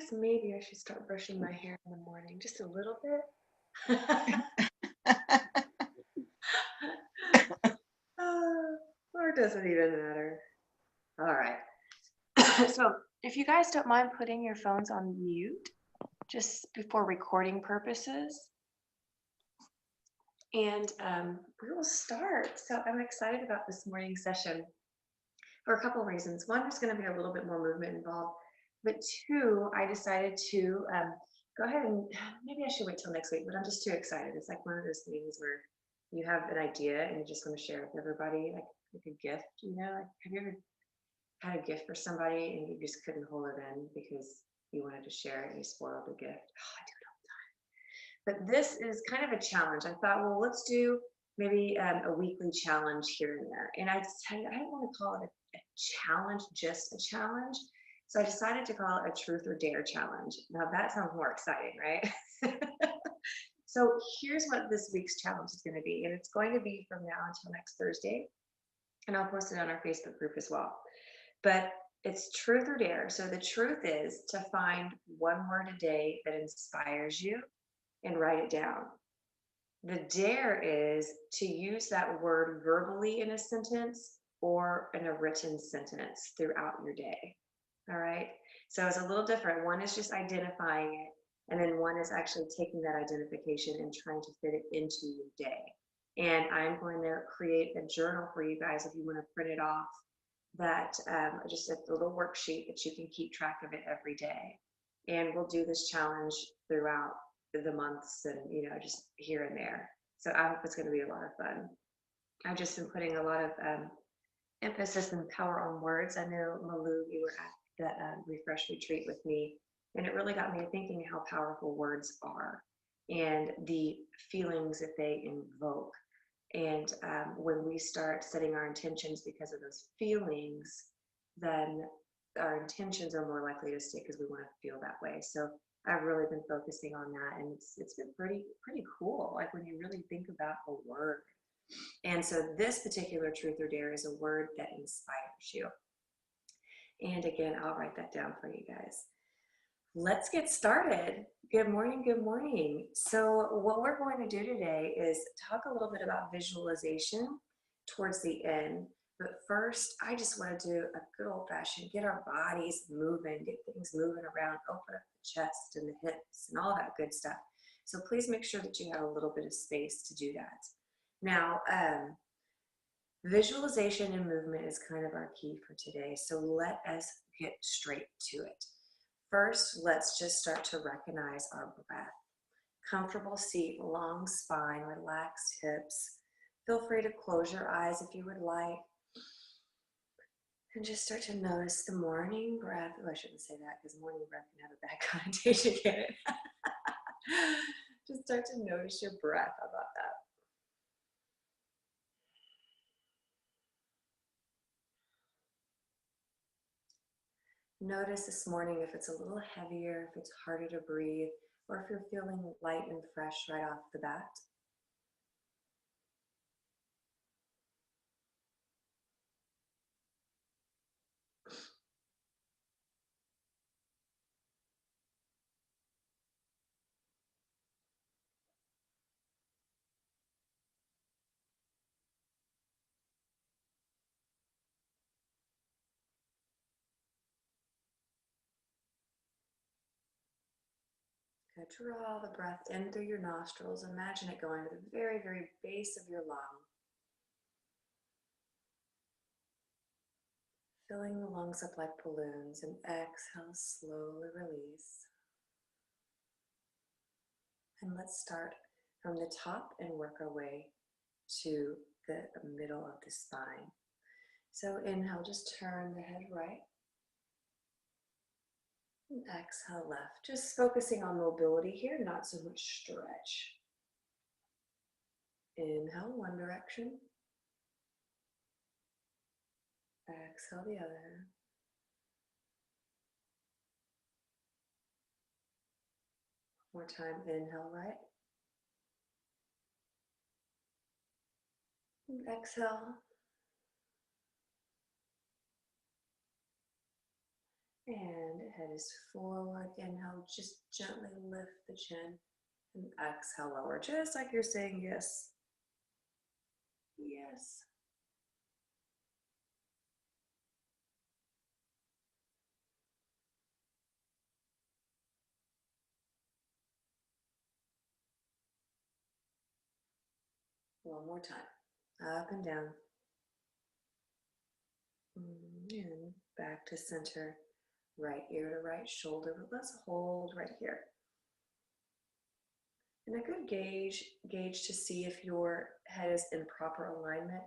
guess maybe I should start brushing my hair in the morning, just a little bit. Or does it even matter? All right. So, if you guys don't mind putting your phones on mute just before recording purposes, and we will start. So, I'm excited about this morning session for a couple of reasons. One, there's going to be a little bit more movement involved, but two, I decided to go ahead and maybe I should wait till next week, but I'm just too excited. It's like one of those things where you have an idea and you just want to share it with everybody, like a gift, you know? Like, have you ever had a gift for somebody and you just couldn't hold it in because you wanted to share it and you spoiled the gift? Oh, I do it all the time. But this is kind of a challenge. I thought, well, let's do maybe a weekly challenge here and there. And I decided I don't want to call it a challenge, just a challenge. So I decided to call it a truth or dare challenge. Now that sounds more exciting, right? So here's what this week's challenge is going to be. And it's going to be from now until next Thursday. And I'll post it on our Facebook group as well. But it's truth or dare. So the truth is to find one word a day that inspires you and write it down. The dare is to use that word verbally in a sentence or in a written sentence throughout your day. All right. So it's a little different. One is just identifying it, and then one is actually taking that identification and trying to fit it into your day. And I'm going to create a journal for you guys if you want to print it off, that just a little worksheet that you can keep track of it every day. And we'll do this challenge throughout the months and, just here and there. So I hope it's going to be a lot of fun. I've just been putting a lot of emphasis and power on words. I know, Malou, you were at the Refresh Retreat with me, and it really got me thinking how powerful words are and the feelings that they invoke. And when we start setting our intentions because of those feelings, then our intentions are more likely to stick because we want to feel that way. So I've really been focusing on that, and it's been pretty cool. Like when you really think about a word. And so this particular truth or dare is a word that inspires you. And again, I'll write that down for you guys. Let's get started. Good morning, good morning. So what we're going to do today is talk a little bit about visualization towards the end. But first, I just want to do a good old-fashioned, get our bodies moving, get things moving around, open up the chest and the hips and all that good stuff. So please make sure that you have a little bit of space to do that. Now, visualization and movement is kind of our key for today. So let us get straight to it. First, let's just start to recognize our breath. Comfortable seat, long spine, relaxed hips. Feel free to close your eyes if you would like. And just start to notice the morning breath. Oh, I shouldn't say that because morning breath can have a bad connotation, can it? Just start to notice your breath. How about that? Notice this morning if it's a little heavier, if it's harder to breathe, or if you're feeling light and fresh right off the bat. Draw the breath in through your nostrils. Imagine it going to the very, very base of your lung. Filling the lungs up like balloons, and exhale, slowly release. And let's start from the top and work our way to the middle of the spine. So inhale, just turn the head right. And exhale, left. Just focusing on mobility here, not so much stretch. Inhale, one direction. Exhale, the other. More time, inhale, right. And exhale. And head is forward. Inhale, just gently lift the chin. And exhale, lower, just like you're saying yes. Yes. One more time. Up and down. And back to center. Right ear to right shoulder. But let's hold right here. And a good gauge to see if your head is in proper alignment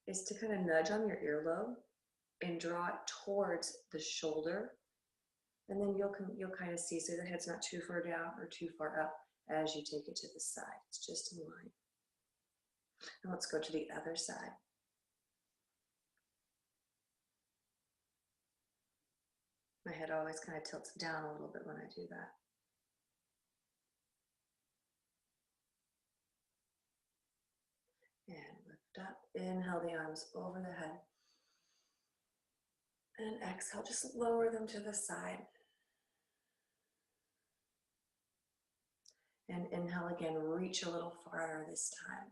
is to kind of nudge on your earlobe and draw it towards the shoulder. And then you'll kind of see so the head's not too far down or too far up as you take it to the side. It's just in line. And let's go to the other side. My head always kind of tilts down a little bit when I do that. And lift up. Inhale the arms over the head. And exhale, just lower them to the side. And inhale again, reach a little farther this time.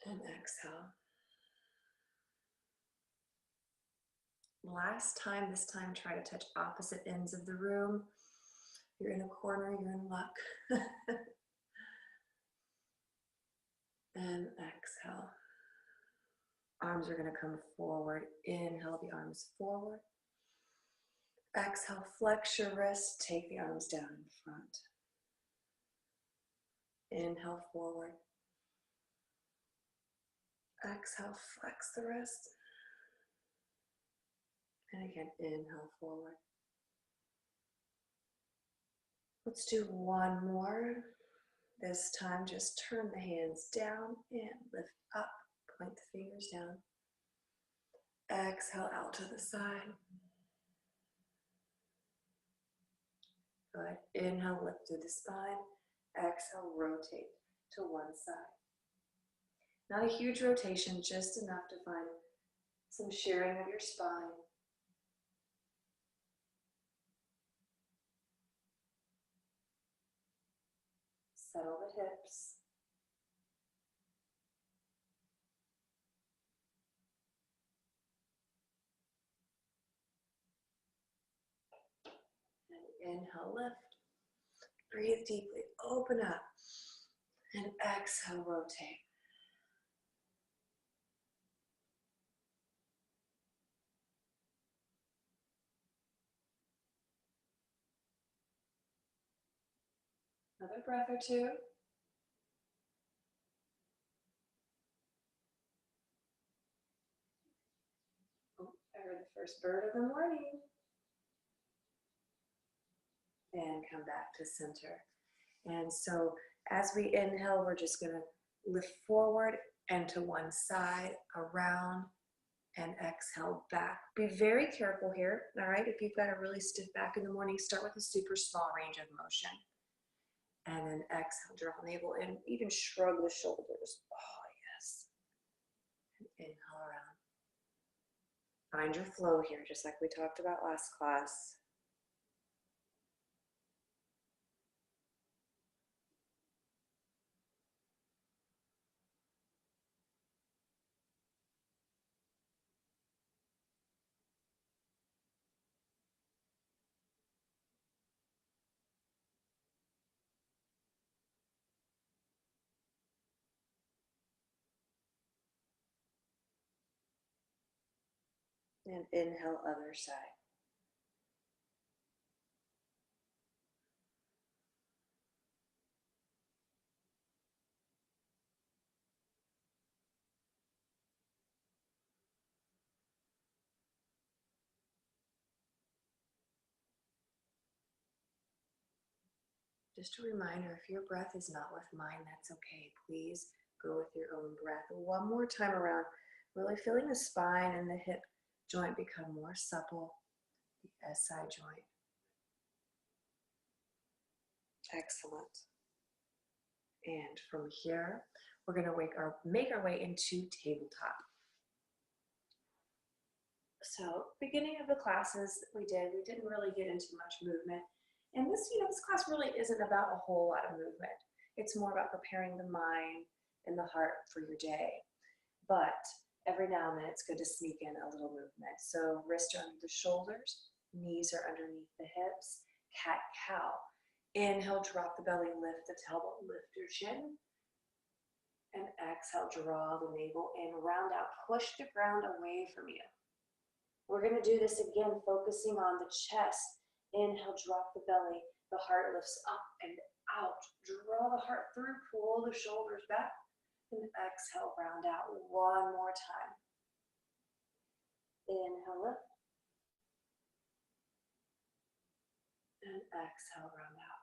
And exhale. Last time, this time try to touch opposite ends of the room. You're in a corner, you're in luck. And exhale. Arms are going to come forward. Inhale the arms forward. Exhale, flex your wrist, take the arms down in front. Inhale forward. Exhale, flex the wrist. And again, inhale forward. Let's do one more. This time, just turn the hands down and lift up. Point the fingers down. Exhale out to the side. Good. Inhale, lift through the spine. Exhale, rotate to one side. Not a huge rotation, just enough to find some shearing of your spine. Settle the hips. And inhale, lift. Breathe deeply, open up. And exhale, rotate. Another breath or two. Oh, I heard the first bird of the morning. And come back to center. And so as we inhale, we're just going to lift forward and to one side, around, and exhale back. Be very careful here, all right? If you've got a really stiff back in the morning, start with a super small range of motion. And then exhale, draw navel in, even shrug the shoulders. Oh, yes. And inhale around. Find your flow here, just like we talked about last class. And inhale, other side. Just a reminder, if your breath is not with mine, that's okay. Please go with your own breath. One more time around, really feeling the spine and the hip joint become more supple, the SI joint. Excellent. And from here, we're going to make our way into tabletop. So beginning of the classes that we didn't really get into much movement. And this, this class really isn't about a whole lot of movement. It's more about preparing the mind and the heart for your day. But every now and then it's good to sneak in a little movement. So wrists are under the shoulders, knees are underneath the hips, cat-cow. Inhale, drop the belly, lift the tailbone, lift your chin. And exhale, draw the navel in, round out, push the ground away from you. We're going to do this again, focusing on the chest. Inhale, drop the belly, the heart lifts up and out. Draw the heart through, pull the shoulders back, and exhale, round out. One more time. Inhale, lift. And exhale, round out.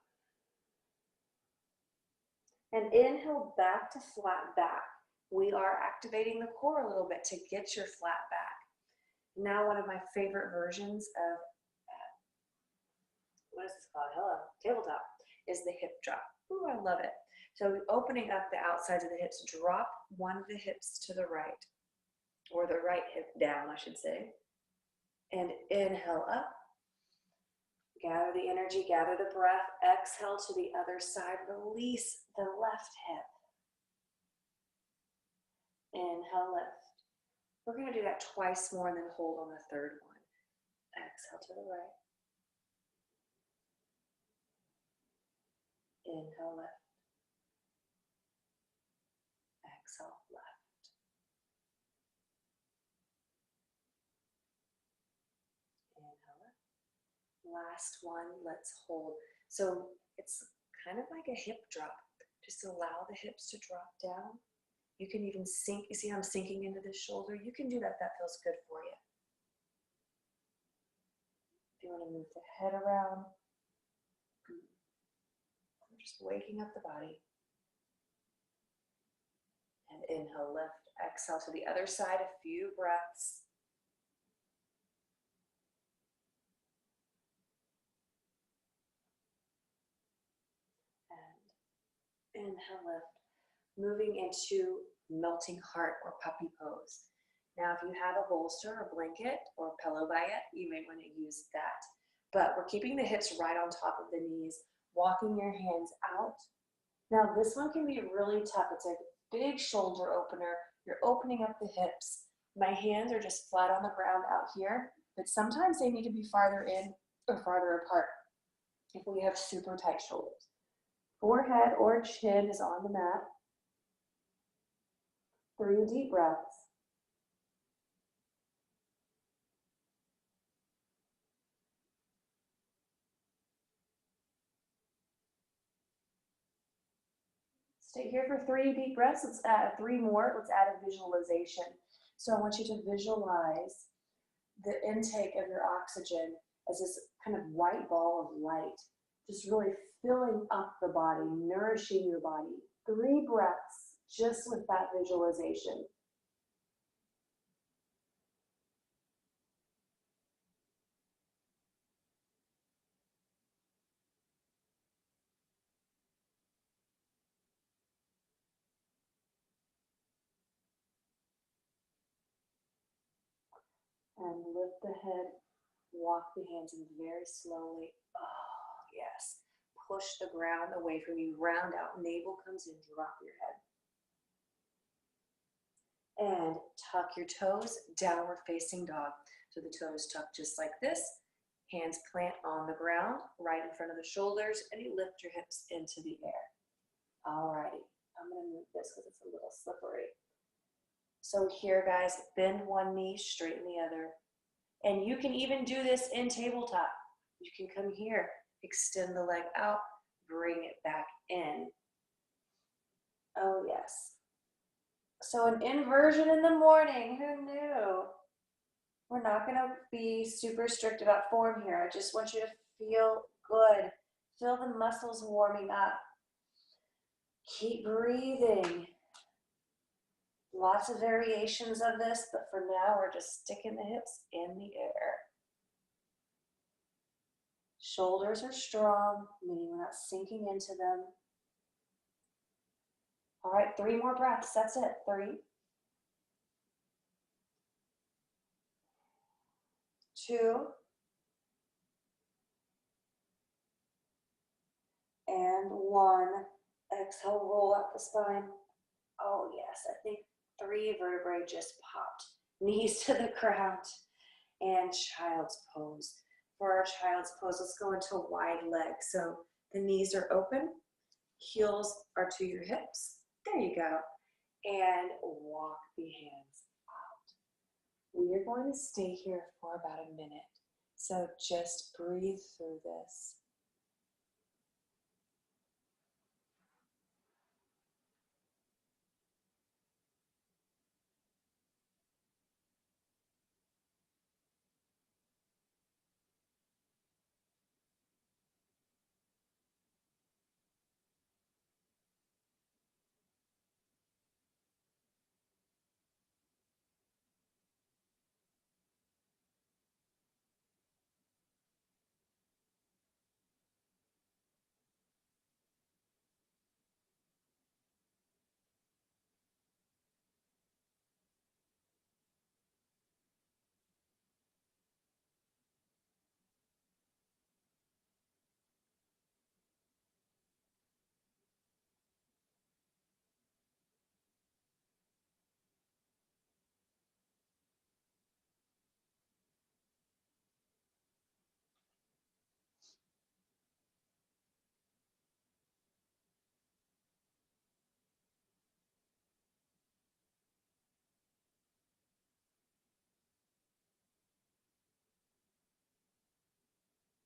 And inhale back to flat back. We are activating the core a little bit to get your flat back. Now one of my favorite versions of, what is this called? Hello, tabletop, is the hip drop. Ooh, I love it. So opening up the outsides of the hips, drop one of the hips to the right, or the right hip down, I should say. And inhale up. Gather the energy, gather the breath, exhale to the other side, release the left hip. Inhale, lift. We're going to do that twice more and then hold on the third one. Exhale to the right. Inhale, lift. Exhale, left. Inhale, lift. Last one, let's hold. So it's kind of like a hip drop. Just allow the hips to drop down. You can even sink, you see how I'm sinking into the shoulder? You can do that, that feels good for you. If you want to move the head around, just waking up the body. And inhale, lift, exhale to the other side, a few breaths. And inhale, lift. Moving into melting heart or puppy pose. Now, if you have a bolster or blanket or pillow by it, you may want to use that. But we're keeping the hips right on top of the knees, walking your hands out. Now, this one can be really tough. It's a big shoulder opener. You're opening up the hips. My hands are just flat on the ground out here, but sometimes they need to be farther in or farther apart if we have super tight shoulders. Forehead or chin is on the mat. 3 deep breaths. Stay here for 3 deep breaths. Let's add 3 more. Let's add a visualization. So I want you to visualize the intake of your oxygen as this kind of white ball of light, just really filling up the body, nourishing your body. 3 breaths just with that visualization. And lift the head, walk the hands in very slowly. Oh, yes. Push the ground away from you, round out, navel comes in, drop your head. And tuck your toes, downward facing dog. So the toes tuck just like this. Hands plant on the ground, right in front of the shoulders, and you lift your hips into the air. Alrighty, I'm gonna move this because it's a little slippery. So here, guys, bend one knee, straighten the other. And you can even do this in tabletop. You can come here, extend the leg out, bring it back in. Oh, yes. So an inversion in the morning, who knew? We're not gonna be super strict about form here. I just want you to feel good. Feel the muscles warming up. Keep breathing. Lots of variations of this, but for now, we're just sticking the hips in the air. Shoulders are strong, meaning we're not sinking into them. All right, 3 more breaths. That's it. 3. 2, and 1. Exhale, roll out the spine. Oh yes, I think 3 vertebrae just popped. Knees to the ground and child's pose. For our child's pose, let's go into wide legs. So the knees are open, heels are to your hips. There you go. And walk the hands out. We are going to stay here for about a minute. So just breathe through this.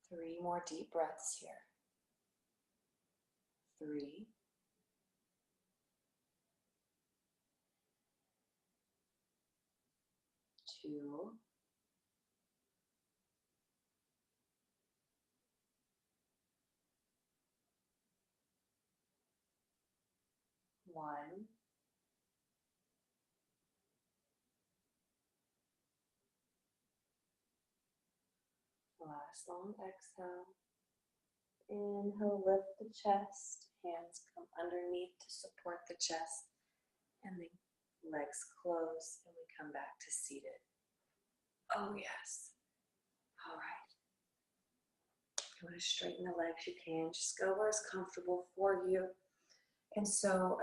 Three more deep breaths here. 3, 2, 1. Last long exhale. Inhale, lift the chest. Hands come underneath to support the chest. And the legs close and we come back to seated. Oh yes. All right. You want to straighten the legs, you can. Just go where it's comfortable for you. And so,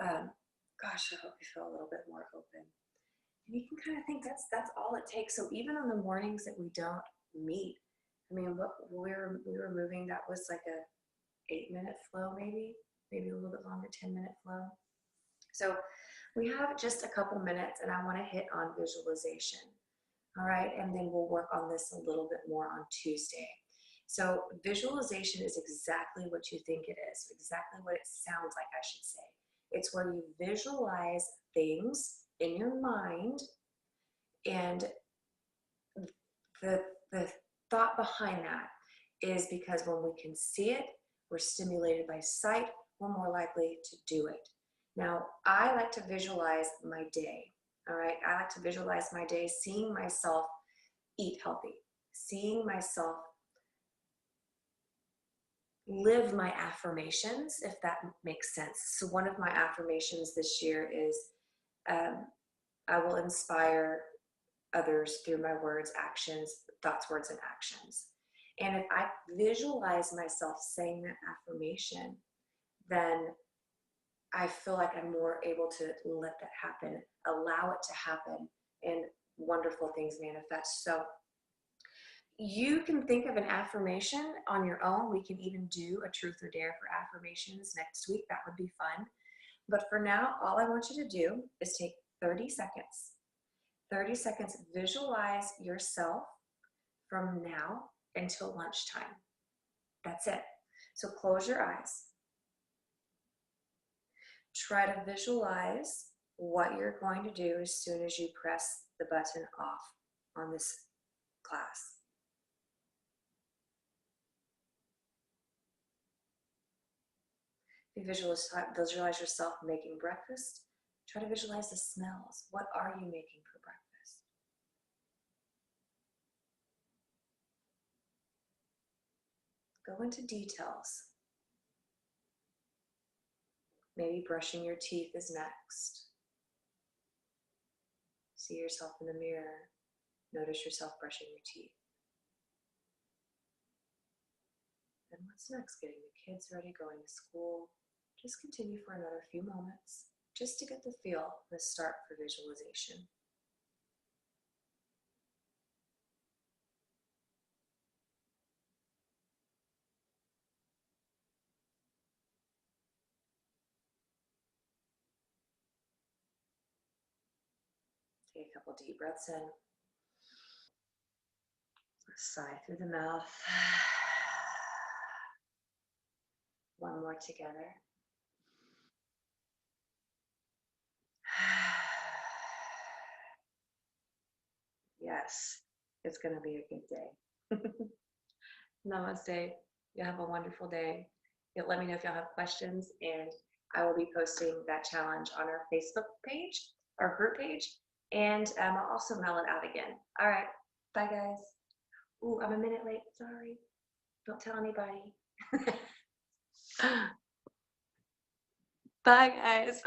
gosh, I hope you feel a little bit more open. And you can kind of think that's all it takes. So even on the mornings that we don't meet, I mean, what we were moving, that was like a 8-minute flow, maybe a little bit longer, 10-minute flow. So we have just a couple minutes, and I want to hit on visualization. All right, and then we'll work on this a little bit more on Tuesday. So visualization is exactly what you think it is, exactly what it sounds like, I should say. It's where you visualize things in your mind, and the thought behind that is because when we can see it, we're stimulated by sight, we're more likely to do it. Now, I like to visualize my day, all right? I like to visualize my day, seeing myself eat healthy, seeing myself live my affirmations, if that makes sense. So one of my affirmations this year is, I will inspire others through my words, actions, thoughts, words, and actions. And if I visualize myself saying that affirmation, then I feel like I'm more able to let that happen, allow it to happen, and wonderful things manifest. So you can think of an affirmation on your own. We can even do a truth or dare for affirmations next week. That would be fun. But for now, all I want you to do is take 30 seconds. 30 seconds, visualize yourself from now until lunchtime. That's it. So close your eyes. Try to visualize what you're going to do as soon as you press the button off on this class. If you visualize yourself making breakfast, try to visualize the smells. What are you making for breakfast? Go into details. Maybe brushing your teeth is next. See yourself in the mirror. Notice yourself brushing your teeth. And what's next? Getting the kids ready, going to school. Just continue for another few moments just to get the feel, the start for visualization. Take a couple deep breaths in. Sigh through the mouth. One more together. Yes, it's going to be a good day. Namaste. You have a wonderful day. You'll let me know if y'all have questions, and I will be posting that challenge on our Facebook page, our group page, and I'll also mail it out again. All right. Bye, guys. Ooh, I'm a minute late. Sorry. Don't tell anybody. Bye, guys.